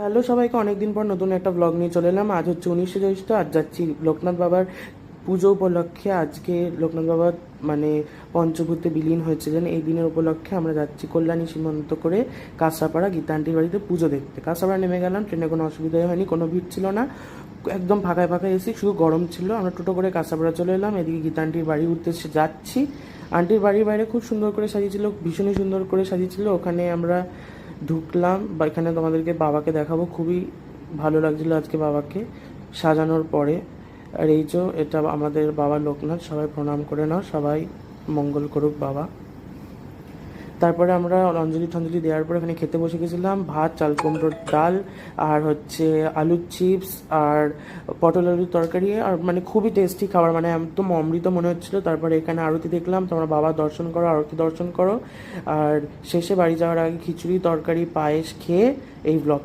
Hello সবাইকে, অনেকদিন পর নতুন একটা ব্লগ নিয়ে চলে এলাম। আজ হচ্ছে 19শে জ্যৈষ্ঠ। আজ যাচ্ছি লোকনাথ বাবার পুজো উপলক্ষে। আজকে লোকনাথ বাবা মানে পঞ্চভূতে বিলীন হয়েছিলেন। এই দিনের উপলক্ষে আমরা যাচ্ছি কল্যাণী সীমান্ত করে কাঁচরাপাড়া গীতা আন্টির বাড়িতে পুজো দেখতে। কাঁচরাপাড়া নেমে গেলাম, ট্রেনে কোনো অসুবিধাই হয়নি, কোনো ভিড় ছিল না, একদম ফাঁকায় ফাঁকায় এসি, শুধু গরম ছিল। আমরা টোটো করে কাঁচরাপাড়া চলে এলাম। এদিকে গীতা আন্টির বাড়ির উদ্দেশ্যে যাচ্ছি। আন্টির বাড়ির বাইরে খুব সুন্দর করে সাজিয়েছিল, ভীষণই সুন্দর করে সাজিয়েছিল। ওখানে আমরা ঢুকলাম বা এখানে তোমাদেরকে বাবাকে দেখাবো। খুবই ভালো লাগছিলো আজকে বাবাকে সাজানোর পরে। আর এই যে এটা আমাদের বাবা লোকনাথ, সবাই প্রণাম করে নাও, সবাই মঙ্গল করুক বাবা। তারপরে আমরা অঞ্জলি টঞ্জলি দেওয়ার পর এখানে খেতে বসে গেছিলাম। ভাত, চাল কুমড়োর ডাল, আর হচ্ছে আলুর চিপস, আর পটল আলুর তরকারি, আর মানে খুবই টেস্টি খাবার, মানে একদম অমৃত মনে হচ্ছিলো। তারপরে এখানে আরতি দেখলাম। তোমরা বাবা দর্শন করো, আরতি দর্শন করো, আর শেষে বাড়ি যাওয়ার আগে খিচুড়ি, তরকারি, পায়েস খেয়ে এই ব্লগ